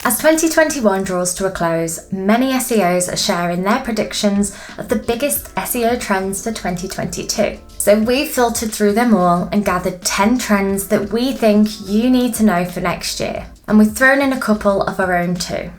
As 2021 draws to a close, many SEOs are sharing their predictions of the biggest SEO trends for 2022. So we've filtered through them all and gathered 10 trends that we think you need to know for next year. And we've thrown in a couple of our own too.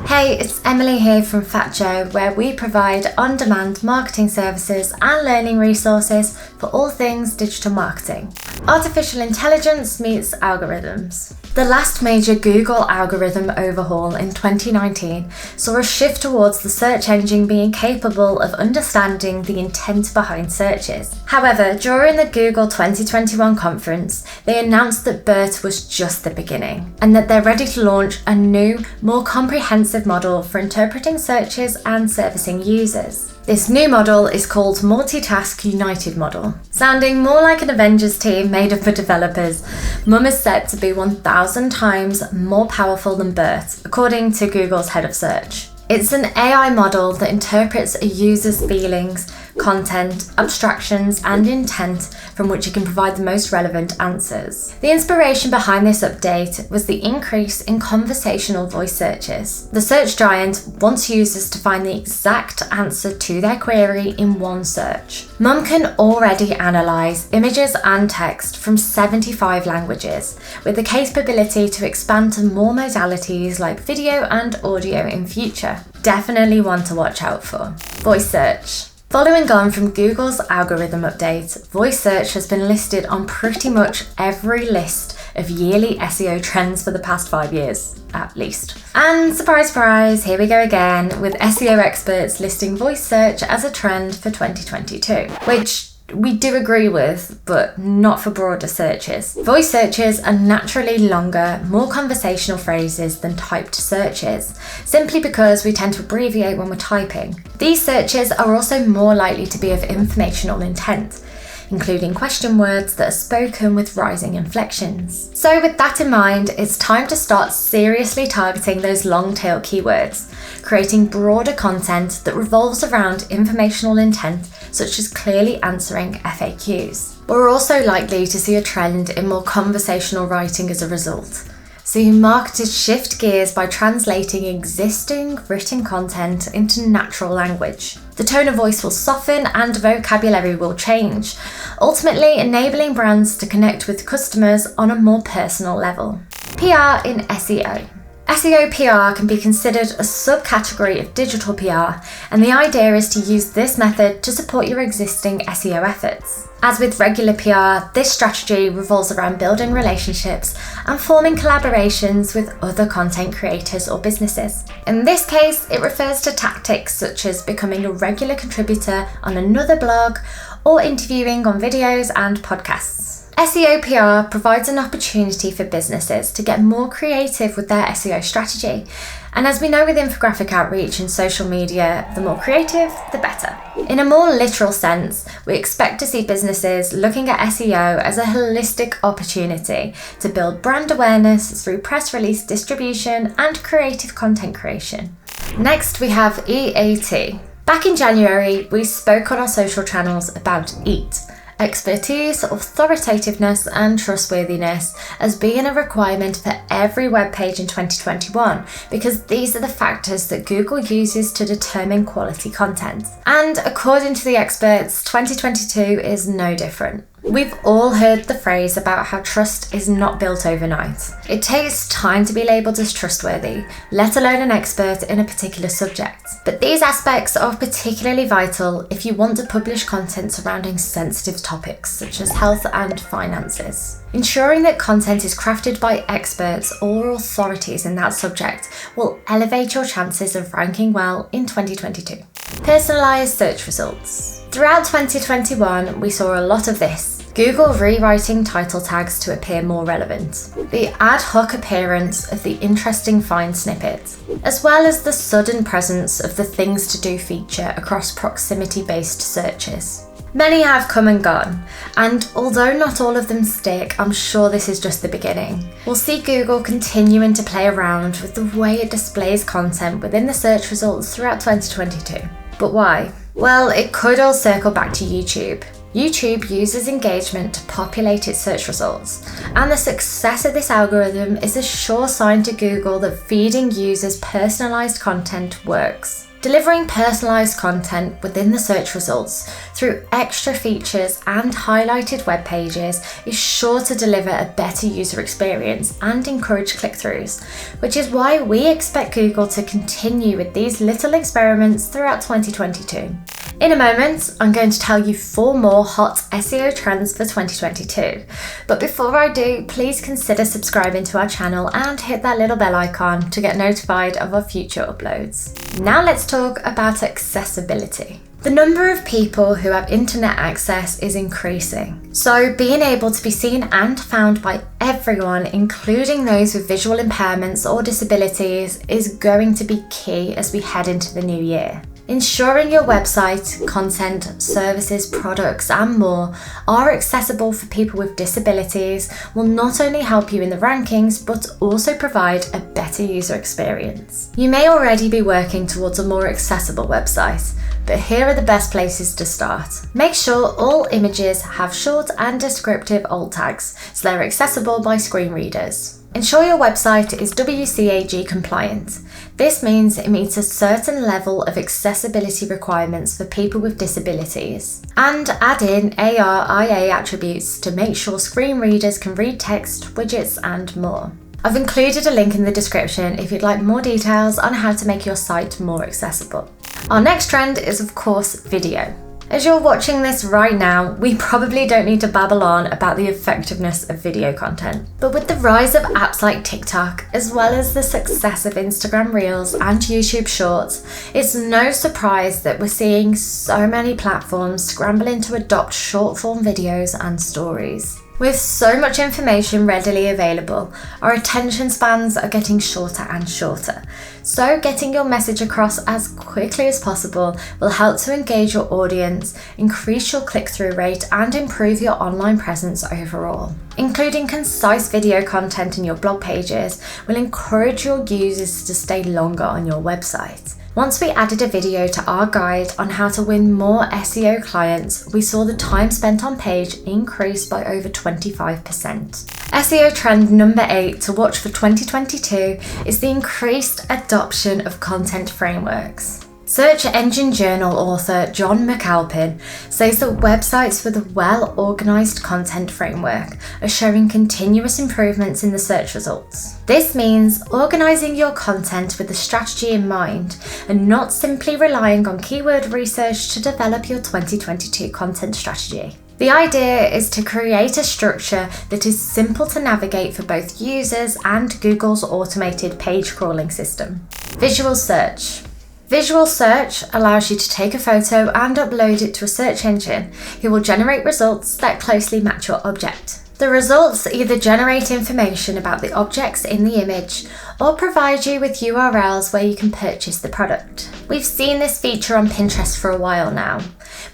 Hey, it's Emily here from FAQs, where we provide on-demand marketing services and learning resources for all things digital marketing. Artificial intelligence meets algorithms. The last major Google algorithm overhaul in 2019 saw a shift towards the search engine being capable of understanding the intent behind searches. However, during the Google 2021 conference, they announced that BERT was just the beginning, and that they're ready to launch a new, more comprehensive model for interpreting searches and servicing users. This new model is called Multitask United Model. Sounding more like an Avengers team made up of developers, MUM is set to be 1,000 times more powerful than BERT, according to Google's head of search. It's an AI model that interprets a user's feelings, content, abstractions, and intent from which it can provide the most relevant answers. The inspiration behind this update was the increase in conversational voice searches. The search giant wants users to find the exact answer to their query in one search. MUM can already analyse images and text from 75 languages, with the capability to expand to more modalities like video and audio in future. Definitely one to watch out for. Voice search. Following on from Google's algorithm update, voice search has been listed on pretty much every list of yearly SEO trends for the past 5 years, at least. And surprise, surprise, here we go again, with SEO experts listing voice search as a trend for 2022, which we do agree with, but not for broader searches. Voice searches are naturally longer, more conversational phrases than typed searches, simply because we tend to abbreviate when we're typing. These searches are also more likely to be of informational intent, including question words that are spoken with rising inflections. So with that in mind, it's time to start seriously targeting those long-tail keywords, creating broader content that revolves around informational intent, such as clearly answering FAQs. We're also likely to see a trend in more conversational writing as a result. So marketers shift gears by translating existing written content into natural language. The tone of voice will soften and vocabulary will change, ultimately enabling brands to connect with customers on a more personal level. PR in SEO. SEO PR can be considered a subcategory of digital PR, and the idea is to use this method to support your existing SEO efforts. As with regular PR, this strategy revolves around building relationships and forming collaborations with other content creators or businesses. In this case, it refers to tactics such as becoming a regular contributor on another blog or interviewing on videos and podcasts. SEO PR provides an opportunity for businesses to get more creative with their SEO strategy. And as we know with infographic outreach and social media, the more creative, the better. In a more literal sense, we expect to see businesses looking at SEO as a holistic opportunity to build brand awareness through press release distribution and creative content creation. Next, we have E.A.T. Back in January, we spoke on our social channels about E.A.T. Expertise, authoritativeness, and trustworthiness as being a requirement for every web page in 2021, because these are the factors that Google uses to determine quality content. And according to the experts, 2022 is no different. We've all heard the phrase about how trust is not built overnight. It takes time to be labelled as trustworthy, let alone an expert in a particular subject. But these aspects are particularly vital if you want to publish content surrounding sensitive topics such as health and finances. Ensuring that content is crafted by experts or authorities in that subject will elevate your chances of ranking well in 2022. Personalised search results. Throughout 2021, we saw a lot of this. Google rewriting title tags to appear more relevant, the ad hoc appearance of the interesting find snippet, as well as the sudden presence of the things to do feature across proximity-based searches. Many have come and gone, and although not all of them stick, I'm sure this is just the beginning. We'll see Google continuing to play around with the way it displays content within the search results throughout 2022. But why? Well, it could all circle back to YouTube. YouTube uses engagement to populate its search results, and the success of this algorithm is a sure sign to Google that feeding users personalised content works. Delivering personalised content within the search results through extra features and highlighted web pages is sure to deliver a better user experience and encourage click-throughs, which is why we expect Google to continue with these little experiments throughout 2022. In a moment, I'm going to tell you 4 more hot SEO trends for 2022. But before I do, please consider subscribing to our channel and hit that little bell icon to get notified of our future uploads. Now let's talk about accessibility. The number of people who have internet access is increasing, so being able to be seen and found by everyone, including those with visual impairments or disabilities, is going to be key as we head into the new year. Ensuring your website, content, services, products, and more are accessible for people with disabilities will not only help you in the rankings, but also provide a better user experience. You may already be working towards a more accessible website, but here are the best places to start. Make sure all images have short and descriptive alt tags so they're accessible by screen readers. Ensure your website is WCAG compliant. This means it meets a certain level of accessibility requirements for people with disabilities. And add in AR/IA attributes to make sure screen readers can read text, widgets, and more. I've included a link in the description if you'd like more details on how to make your site more accessible. Our next trend is, of course, video. As you're watching this right now, we probably don't need to babble on about the effectiveness of video content. But with the rise of apps like TikTok, as well as the success of Instagram Reels and YouTube Shorts, it's no surprise that we're seeing so many platforms scrambling to adopt short-form videos and stories. With so much information readily available, our attention spans are getting shorter and shorter. So getting your message across as quickly as possible will help to engage your audience, increase your click-through rate, and improve your online presence overall. Including concise video content in your blog pages will encourage your users to stay longer on your website. Once we added a video to our guide on how to win more SEO clients, we saw the time spent on page increase by over 25%. SEO trend number 8 to watch for 2022 is the increased adoption of content frameworks. Search Engine Journal author John McAlpin says that websites with a well-organized content framework are showing continuous improvements in the search results. This means organizing your content with a strategy in mind and not simply relying on keyword research to develop your 2022 content strategy. The idea is to create a structure that is simple to navigate for both users and Google's automated page crawling system. Visual search. Visual search allows you to take a photo and upload it to a search engine who will generate results that closely match your object. The results either generate information about the objects in the image or provide you with URLs where you can purchase the product. We've seen this feature on Pinterest for a while now,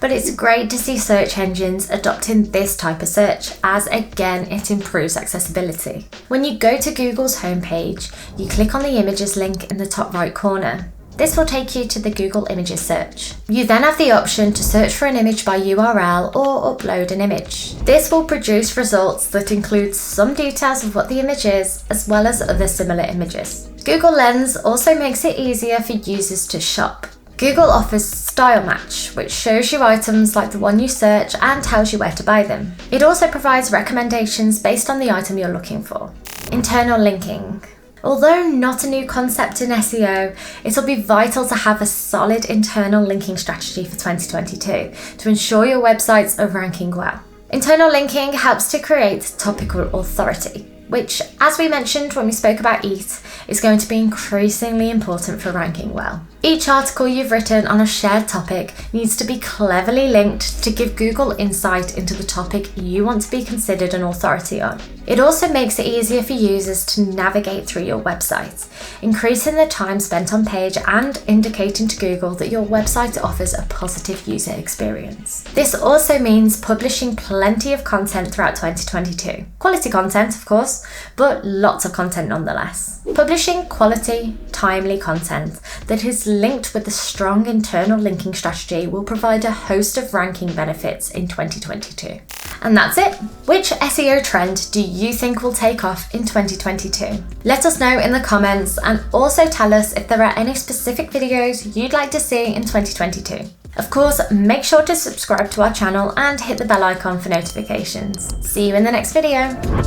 but it's great to see search engines adopting this type of search as, again, it improves accessibility. When you go to Google's homepage, you click on the images link in the top right corner. This will take you to the Google Images search. You then have the option to search for an image by URL or upload an image. This will produce results that include some details of what the image is, as well as other similar images. Google Lens also makes it easier for users to shop. Google offers Style Match, which shows you items like the one you search and tells you where to buy them. It also provides recommendations based on the item you're looking for. Internal linking. Although not a new concept in SEO, it'll be vital to have a solid internal linking strategy for 2022 to ensure your websites are ranking well. Internal linking helps to create topical authority, which, as we mentioned when we spoke about E.A.T, is going to be increasingly important for ranking well. Each article you've written on a shared topic needs to be cleverly linked to give Google insight into the topic you want to be considered an authority on. It also makes it easier for users to navigate through your website, increasing the time spent on page and indicating to Google that your website offers a positive user experience. This also means publishing plenty of content throughout 2022. Quality content, of course, but lots of content nonetheless. Publishing quality, timely content that is linked with a strong internal linking strategy will provide a host of ranking benefits in 2022. And that's it. Which SEO trend do you think will take off in 2022? Let us know in the comments, and also tell us if there are any specific videos you'd like to see in 2022. Of course, make sure to subscribe to our channel and hit the bell icon for notifications. See you in the next video.